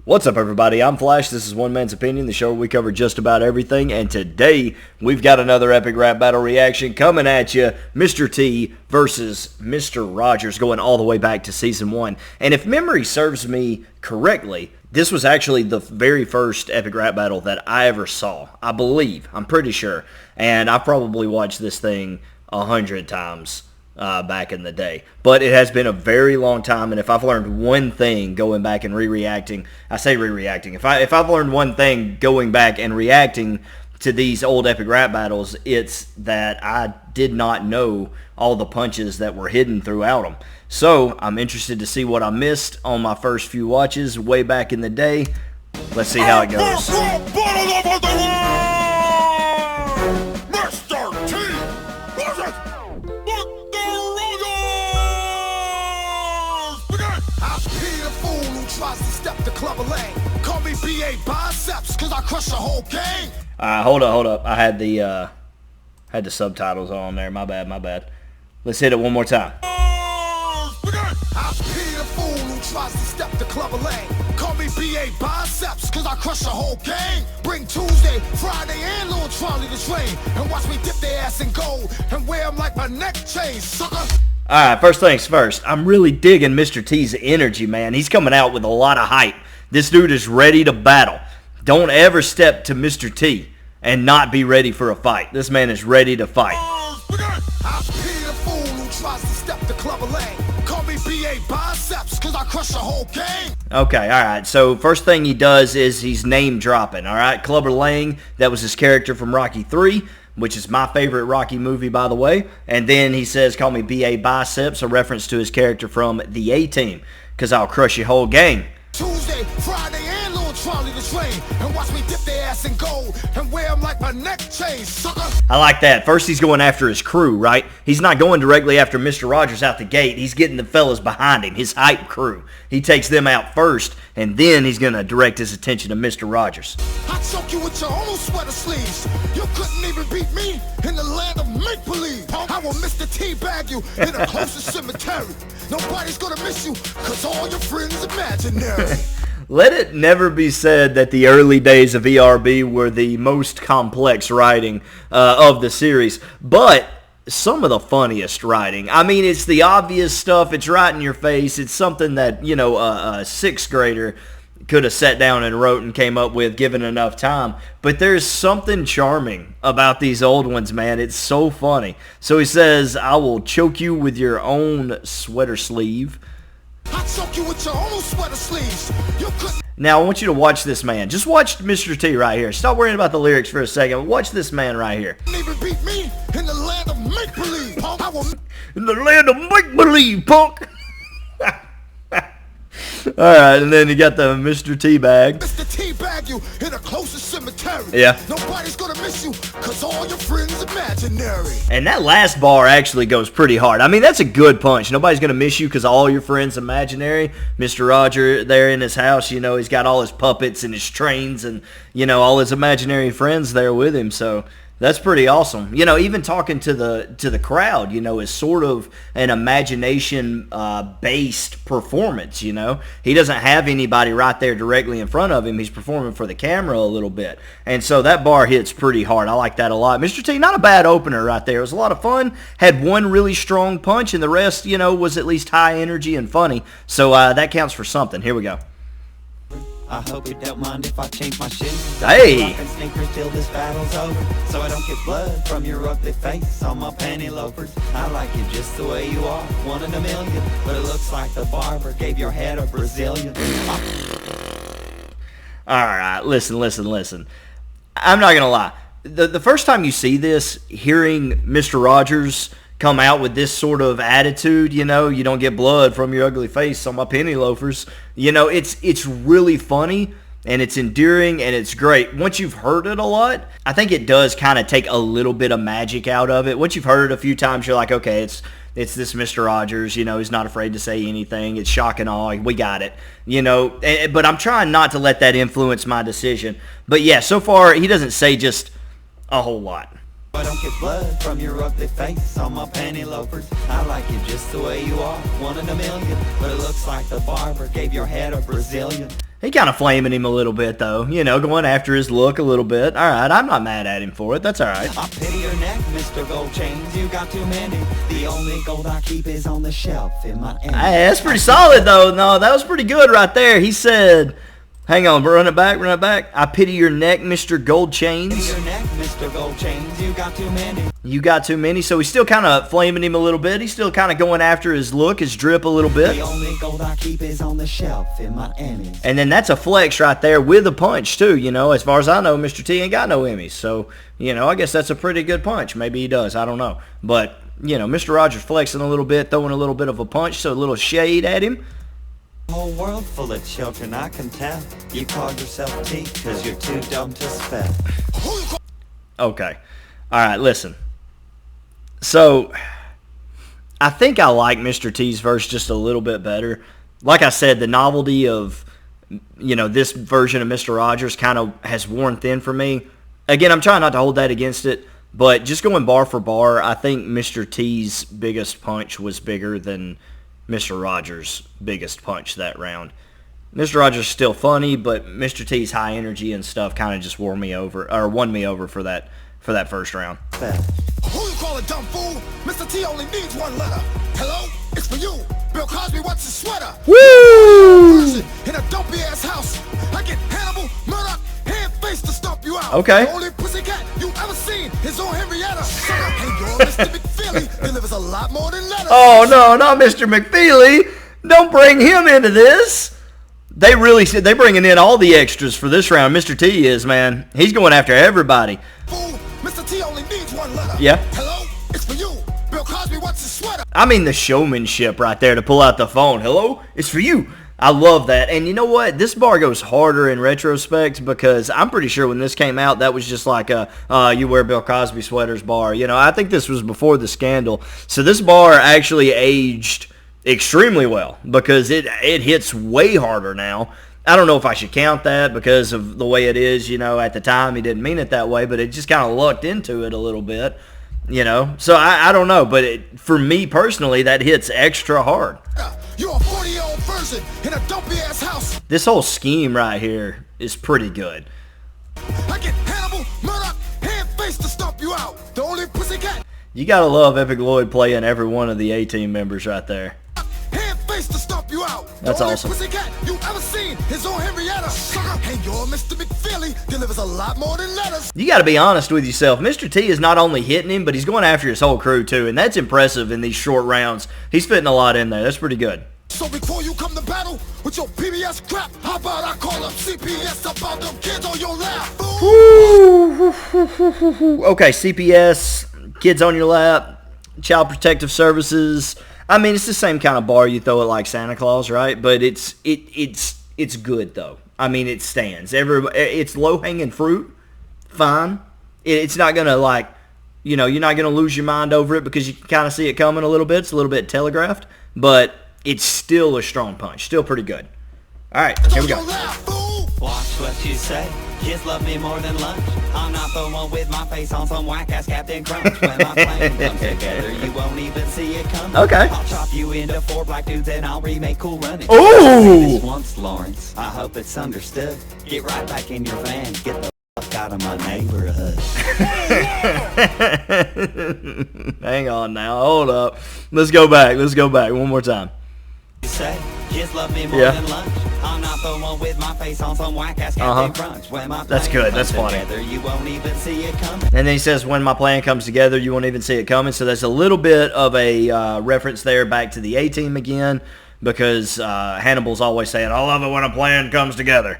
What's up, everybody? I'm Flash. This is One Man's Opinion, the show where we cover just about everything. And today, we've got another epic rap battle reaction coming at you. Mr. T versus Mr. Rogers, going all the way back to Season 1. And if memory serves me correctly, this was actually the very first epic rap battle that I ever saw. I believe. I'm pretty sure. And I probably watched this thing 100 times. Back in the day. But it has been a very long time, and if I've learned one thing going back and re-reacting, I say re-reacting, if I've learned one thing going back and reacting to these old epic rap battles, it's that I did not know all the punches that were hidden throughout them. So I'm interested to see what I missed on my first few watches way back in the day. Let's see how it goes. Tries to step the club lane. Call me BA biceps, cause I crush the whole gang. Hold up. I had the subtitles on there. My bad. Let's hit it one more time. I pity the fool who tries to step the club lane. Call me BA biceps, cause I crush the whole gang. Bring Tuesday, Friday, and Lil Trolley the train, and watch me dip their ass in gold and wear them like my neck chain, sucker. Alright, first things first, I'm really digging Mr. T's energy, man. He's coming out with a lot of hype. This dude is ready to battle. Don't ever step to Mr. T and not be ready for a fight. This man is ready to fight. I pity the fool who tries to step the club lane. Call me BA biceps, cause I crush the whole gang. Okay, alright, so first thing he does is he's name dropping, alright? Clubber Lang, that was his character from Rocky 3. Which is my favorite Rocky movie, by the way. And then he says, call me B.A. Biceps, a reference to his character from The A-Team, because I'll crush your whole gang. Tuesday, Friday, and Lil Trolley the train, and watch me dip their ass in gold and wear them like my neck chain, sucker. I like that. First, he's going after his crew, right? He's not going directly after Mr. Rogers out the gate. He's getting the fellas behind him, his hype crew. He takes them out first, and then he's going to direct his attention to Mr. Rogers. I choke you with your own sweater sleeves. You couldn't even beat me in the land of make-believe. I will Mr. T bag you in the closest cemetery. Nobody's gonna miss you, cause all your friends imaginary. Let it never be said that the early days of ERB were the most complex writing of the series, but some of the funniest writing. I mean, it's the obvious stuff. It's right in your face. It's something that, you know, a sixth grader could have sat down and wrote and came up with given enough time. But there's something charming about these old ones, man. It's so funny. So he says, I will choke you with your own sweater sleeve. I choke you with your own sweater sleeves. You couldn't. Now, I want you to watch this man. Just watch Mr. T right here. Stop worrying about the lyrics for a second. Watch this man right here. Even beat me in the land of make-believe, punk. In the land of make-believe, punk. Alright, and then you got the Mr. T bag. Mr. T bag you in the closest cemetery. Yeah. Nobody's gonna miss you, cause all your friends imaginary. And that last bar actually goes pretty hard. I mean, that's a good punch. Nobody's gonna miss you cause all your friends imaginary. Mr. Roger there in his house, you know, he's got all his puppets and his trains and, you know, all his imaginary friends there with him, so that's pretty awesome. You know, even talking to the crowd, you know, is sort of an imagination based performance, you know. He doesn't have anybody right there directly in front of him. He's performing for the camera a little bit. And so that bar hits pretty hard. I like that a lot. Mr. T, not a bad opener right there. It was a lot of fun. Had one really strong punch, and the rest, you know, was at least high energy and funny. So that counts for something. Here we go. I hope you don't mind if I change my shoes. Hey! Rockin' sneakers till this battle's over, so I don't get blood from your ugly face on my panty loafers. I like you just the way you are, one in a million, but it looks like the barber gave your head a Brazilian. Alright, listen. I'm not gonna lie. The first time you see this, hearing Mr. Rogers come out with this sort of attitude, you know, you don't get blood from your ugly face on my penny loafers, you know, it's really funny and it's endearing and it's great. Once you've heard it a lot, I think it does kind of take a little bit of magic out of it. Once you've heard it a few times, you're like, okay, it's this Mr. Rogers, you know, he's not afraid to say anything. It's shock and awe. We got it, you know, but I'm trying not to let that influence my decision. But yeah, so far he doesn't say just a whole lot. I don't get blood from your ugly face on my panty loafers. I like you just the way you are, one in a million, but it looks like the barber gave your head a Brazilian. He kind of flaming him a little bit, though. You know, going after his look a little bit. All right, I'm not mad at him for it. That's all right. I pity your neck, Mr. Gold Chains. You got too many. The only gold I keep is on the shelf in my end. Hey, that's pretty solid, though. No, that was pretty good right there. He said, hang on, run it back, run it back. I pity your neck, Mr. Gold Chains. Pity your neck, Mr. Gold Chains. You got too many. You got too many. So he's still kind of flaming him a little bit. He's still kind of going after his look, his drip a little bit. The only gold I keep is on the shelf in my Emmys. And then that's a flex right there with a punch, too. You know, as far as I know, Mr. T ain't got no Emmys. So, you know, I guess that's a pretty good punch. Maybe he does. I don't know. But, you know, Mr. Rogers flexing a little bit, throwing a little bit of a punch, so a little shade at him. Whole world full of children, I can tell. You call yourself T because you're too dumb to spell. Okay. All right, listen. So, I think I like Mr. T's verse just a little bit better. Like I said, the novelty of, you know, this version of Mr. Rogers kind of has worn thin for me. Again, I'm trying not to hold that against it, but just going bar for bar, I think Mr. T's biggest punch was bigger than Mr. Rogers' biggest punch that round. Mr. Rogers is still funny, but Mr. T's high energy and stuff kind of just won me over for that first round. Who you call a dumb fool? Mr. T only needs one letter. Hello? It's for you. Bill Cosby wants his sweater. Woo! In a dumpy ass house. I get Hannibal, Murdoch, hand face to stomp you out. Okay. The only pussycat you ever seen is on Henrietta. Hey, yo, Mr. McFeely delivers a lot more than letters. Oh, no, not Mr. McFeely. Don't bring him into this. They really said they're bringing in all the extras for this round. Mr. T is, man. He's going after everybody. Fool, Mr. T only needs one letter. Yeah. Hello? It's for you. Bill Cosby wants his sweater. I mean the showmanship right there to pull out the phone. Hello? It's for you. I love that. And you know what? This bar goes harder in retrospect because I'm pretty sure when this came out, that was just like a you wear Bill Cosby sweaters bar. You know, I think this was before the scandal. So this bar actually aged extremely well because it hits way harder now. I don't know if I should count that because of the way it is. You know, at the time, he didn't mean it that way, but it just kind of lucked into it a little bit. You know, so I don't know, but for me personally, that hits extra hard. You're a 40-year-old version in a dumpy-ass house. This whole scheme right here is pretty good. I get Hannibal, Murdoch, hand face to stomp you out. The only pussycat. You gotta love Epic Lloyd playing every one of the A-Team members right there. Hand face to stomp you out. That's the only awesome. Pussycat you ever seen is on Henrietta. Hey, yo, Mr. McFeely delivers a lot more than letters. You gotta be honest with yourself. Mr. T is not only hitting him, but he's going after his whole crew too, and that's impressive in these short rounds. He's fitting a lot in there. That's pretty good. So before you come to battle with your PBS crap, how about I call up CPS about them kids on your lap, fool? Okay, CPS, kids on your lap, Child Protective Services. I mean, it's the same kind of bar you throw at like Santa Claus, right? But it's good though. I mean, it stands. It's low hanging fruit. Fine. It's not gonna like, you know, you're not gonna lose your mind over it because you can kind of see it coming a little bit. It's a little bit telegraphed, but it's still a strong punch. Still pretty good. All right, here we go. Watch what you say. Kids love me more than lunch. I'm not the one with my face on some whack-ass Captain Crunch. When my plane comes together, you won't even see it coming. Okay. I'll chop you into 4 black dudes and I'll remake Cool Running. Ooh! This once, Lawrence. I hope it's understood. Get right back in your van. Get the fuck out of my neighborhood. Hang on now. Hold up. Let's go back. One more time. You say kids love me more than lunch. I'm not the one with my face on some whack-ass Captain Crunch. When my That's good. That's funny. together, you won't even see it coming. And then he says, when my plan comes together, you won't even see it coming. So there's a little bit of a reference there back to the A-Team again because Hannibal's always saying, I love it when a plan comes together.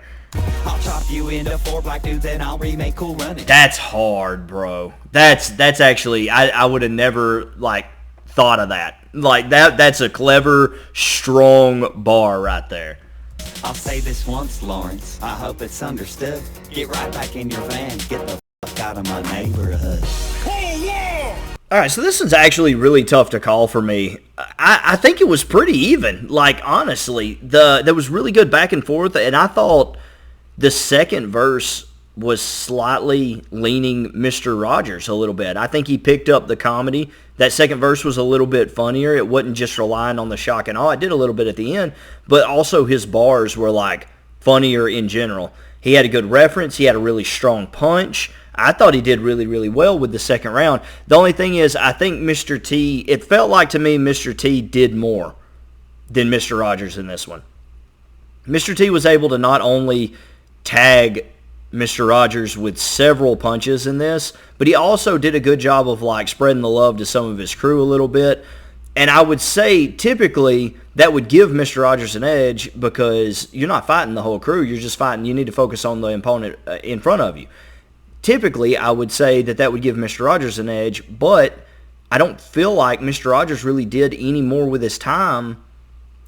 I'll chop you into 4 black dudes and I'll remake Cool Running. That's hard, bro. That's actually, I would have never, like, thought of that. Like, that's a clever, strong bar right there. I'll say this once, Lawrence. I hope it's understood. Get right back in your van. Get the fuck out of my neighborhood. All right, so this one's actually really tough to call for me. I think it was pretty even. Like, honestly, there was really good back and forth, and I thought the second verse was slightly leaning Mr. Rogers a little bit. I think he picked up the comedy. That second verse was a little bit funnier. It wasn't just relying on the shock and awe. It did a little bit at the end, but also his bars were like funnier in general. He had a good reference. He had a really strong punch. I thought he did really, really well with the second round. The only thing is, I think Mr. T, it felt like to me Mr. T did more than Mr. Rogers in this one. Mr. T was able to not only tag Mr. Rogers with several punches in this, but he also did a good job of like spreading the love to some of his crew a little bit. And I would say typically that would give Mr. Rogers an edge because you're not fighting the whole crew. You're just fighting. You need to focus on the opponent in front of you. Typically, I would say that would give Mr. Rogers an edge, but I don't feel like Mr. Rogers really did any more with his time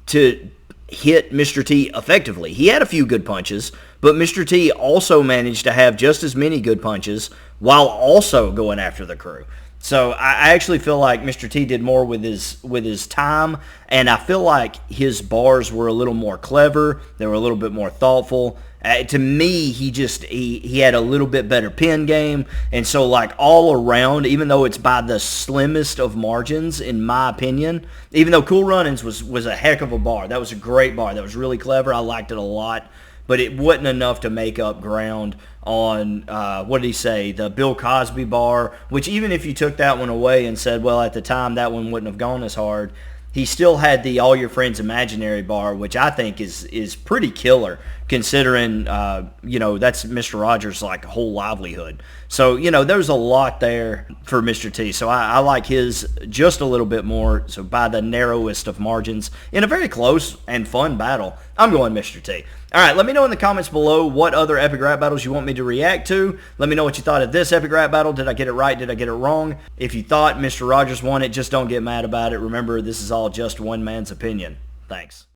to hit Mr. T effectively. He had a few good punches, but Mr. T also managed to have just as many good punches while also going after the crew. So I actually feel like Mr. T did more with his time, and I feel like his bars were a little more clever. They were a little bit more thoughtful. To me, he had a little bit better pin game, and so like all around, even though it's by the slimmest of margins, in my opinion, even though Cool Runnings was a heck of a bar. That was a great bar. That was really clever. I liked it a lot. But it wasn't enough to make up ground on, what did he say, the Bill Cosby bar, which even if you took that one away and said, well, at the time that one wouldn't have gone as hard, he still had the All Your Friends Imaginary bar, which I think is pretty killer considering, that's Mr. Rogers' like whole livelihood. So, there's a lot there for Mr. T. So I like his just a little bit more. So by the narrowest of margins in a very close and fun battle, I'm going Mr. T. All right, let me know in the comments below what other epic rap battles you want me to react to. Let me know what you thought of this epic rap battle. Did I get it right? Did I get it wrong? If you thought Mr. Rogers won it, just don't get mad about it. Remember, this is all just one man's opinion. Thanks.